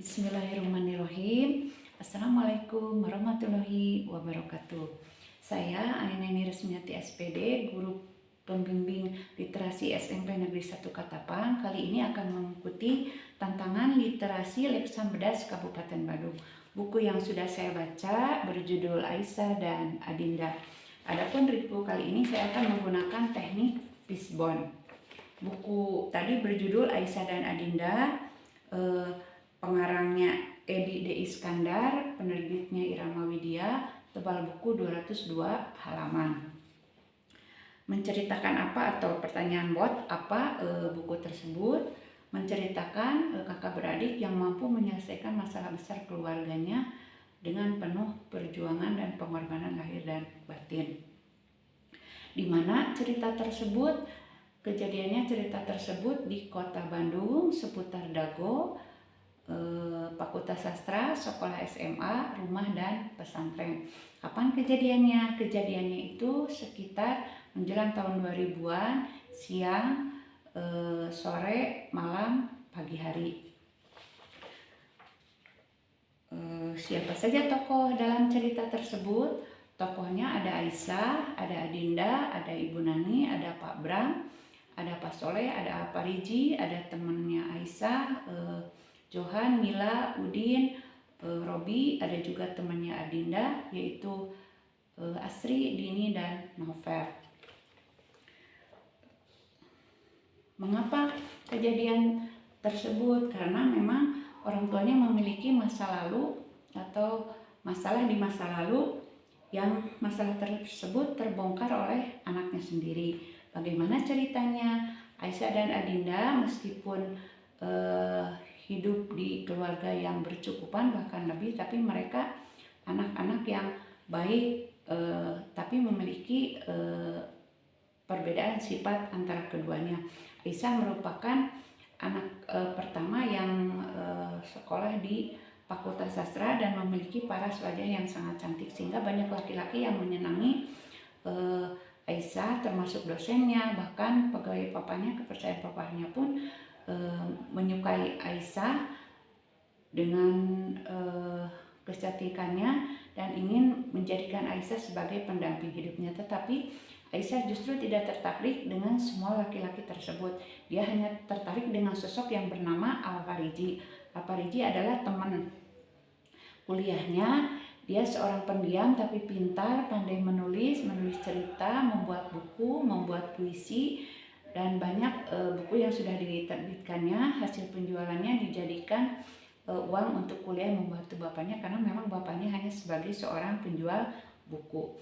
Bismillahirrahmanirrahim. Assalamualaikum warahmatullahi wabarakatuh. Saya Ainani Resmiati SPD, Guru Pembimbing Literasi SMP Negeri 1 Katapang. Kali ini akan mengikuti tantangan literasi Leksan Bedas Kabupaten Badung. Buku yang sudah saya baca berjudul Aisyah dan Adinda. Adapun review kali ini saya akan menggunakan teknik Fishbone. Buku tadi berjudul Aisyah dan Adinda. Pengarangnya Edi D. Iskandar, penerbitnya Irama Widya, tebal buku 202 halaman. Menceritakan apa atau pertanyaan bot apa buku tersebut? Menceritakan kakak beradik yang mampu menyelesaikan masalah besar keluarganya dengan penuh perjuangan dan pengorbanan lahir dan batin. Di mana cerita tersebut, cerita tersebut di kota Bandung seputar Dago, Fakultas Sastra, sekolah SMA, rumah dan pesantren. Kapan kejadiannya? Kejadiannya itu sekitar menjelang tahun 2000-an, siang, sore, malam, pagi hari. Siapa saja tokoh dalam cerita tersebut? Tokohnya ada Aisyah, ada Adinda, ada Ibu Nani, ada Pak Bram, ada Pak Soleh, ada Pak Riji, ada temannya Aisyah, Johan, Mila, Udin, Robi, ada juga temannya Adinda yaitu Asri, Dini, dan Novel. Mengapa kejadian tersebut? Karena memang orang tuanya memiliki masa lalu atau masalah di masa lalu yang masalah tersebut terbongkar oleh anaknya sendiri. Bagaimana ceritanya? Aisyah dan Adinda meskipun hidup di keluarga yang bercukupan bahkan lebih, tapi mereka anak-anak yang baik, tapi memiliki perbedaan sifat antara keduanya. Aisyah merupakan anak pertama yang sekolah di Fakultas Sastra dan memiliki paras wajah yang sangat cantik, sehingga banyak laki-laki yang menyenangi Aisyah, termasuk dosennya, bahkan pegawai papanya, kepercayaan papanya pun menyukai Aisyah dengan kecantikannya dan ingin menjadikan Aisyah sebagai pendamping hidupnya. Tetapi Aisyah justru tidak tertarik dengan semua laki-laki tersebut. Dia hanya tertarik dengan sosok yang bernama Al-Fariji. Al-Fariji adalah teman kuliahnya. Dia seorang pendiam tapi pintar, pandai menulis cerita, membuat buku, membuat puisi, dan banyak buku yang sudah diterbitkannya. Hasil penjualannya dijadikan uang untuk kuliah membantu bapaknya, karena memang bapaknya hanya sebagai seorang penjual buku.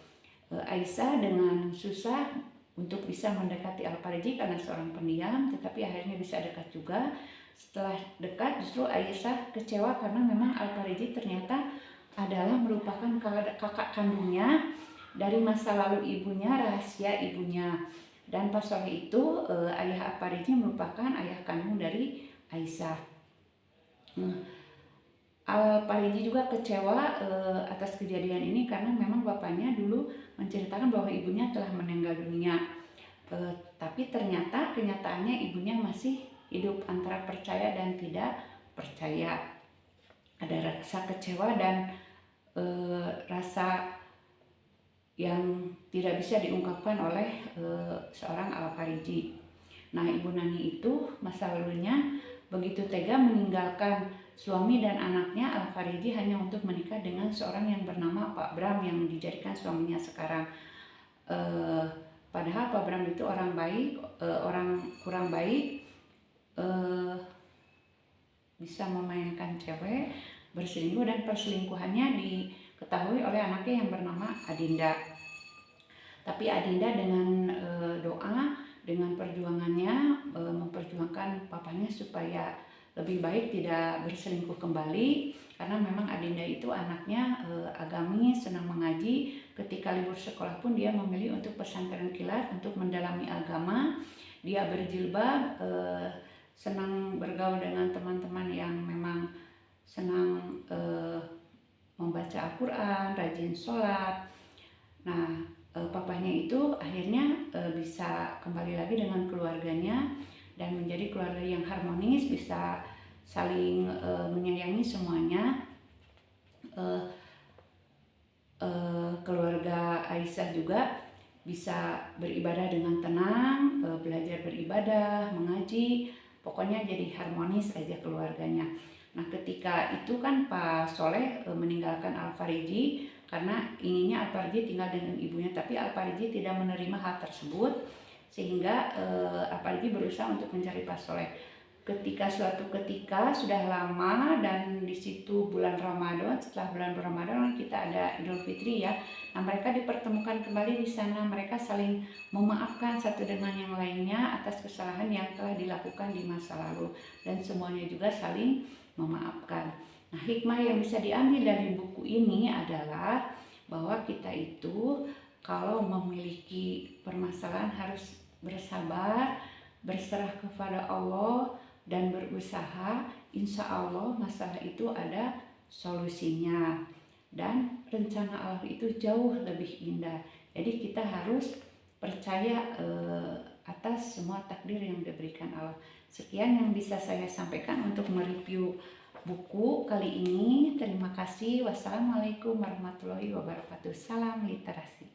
Aisyah dengan susah untuk bisa mendekati Al-Fariji karena seorang pendiam, tetapi akhirnya bisa dekat juga. Setelah dekat justru Aisyah kecewa karena memang Al-Fariji ternyata adalah merupakan kakak kandungnya dari masa lalu ibunya, rahasia ibunya. Dan Pak Soleh itu ayah Al-Fariji merupakan ayah kandung dari Aisyah. Al-Fariji juga kecewa atas kejadian ini karena memang bapaknya dulu menceritakan bahwa ibunya telah meninggal dunia. Tapi ternyata kenyataannya ibunya masih hidup, antara percaya dan tidak percaya. Ada rasa kecewa dan rasa yang tidak bisa diungkapkan oleh seorang Al-Fariji. Nah, Ibu Nani itu masa lalunya begitu tega meninggalkan suami dan anaknya Al-Fariji hanya untuk menikah dengan seorang yang bernama Pak Bram yang dijadikan suaminya sekarang. Padahal Pak Bram itu orang baik, orang kurang baik, bisa memainkan cewek, berselingkuh, dan perselingkuhannya diketahui oleh anaknya yang bernama Adinda. Tapi Adinda dengan doa, dengan perjuangannya, memperjuangkan papanya supaya lebih baik tidak berselingkuh kembali, karena memang Adinda itu anaknya agamis, senang mengaji. Ketika libur sekolah pun dia memilih untuk pesantren kilat untuk mendalami agama. Dia berjilbab, senang bergaul dengan teman-teman yang memang senang membaca Al-Quran, rajin sholat. Nah, papanya itu akhirnya bisa kembali lagi dengan keluarganya dan menjadi keluarga yang harmonis, bisa saling menyayangi semuanya. Keluarga Aisyah juga bisa beribadah dengan tenang, belajar beribadah, mengaji, pokoknya jadi harmonis aja keluarganya. Nah ketika itu kan Pak Soleh meninggalkan Al-Fariji karena inginnya Al-Fariji tinggal dengan ibunya, tapi Al-Fariji tidak menerima hal tersebut, sehingga Al-Fariji berusaha untuk mencari Pak Soleh. Suatu ketika sudah lama, dan di situ bulan Ramadan, setelah bulan Ramadan kita ada Idul Fitri ya. Nah mereka dipertemukan kembali di sana, mereka saling memaafkan satu dengan yang lainnya atas kesalahan yang telah dilakukan di masa lalu, dan semuanya juga saling memaafkan. Nah hikmah yang bisa diambil dari buku ini adalah bahwa kita itu kalau memiliki permasalahan harus bersabar, berserah kepada Allah, dan berusaha. Insya Allah masalah itu ada solusinya, dan rencana Allah itu jauh lebih indah. Jadi kita harus percaya atas semua takdir yang diberikan Allah. Sekian yang bisa saya sampaikan untuk mereview buku kali ini. Terima kasih. Wassalamualaikum warahmatullahi wabarakatuh. Salam literasi.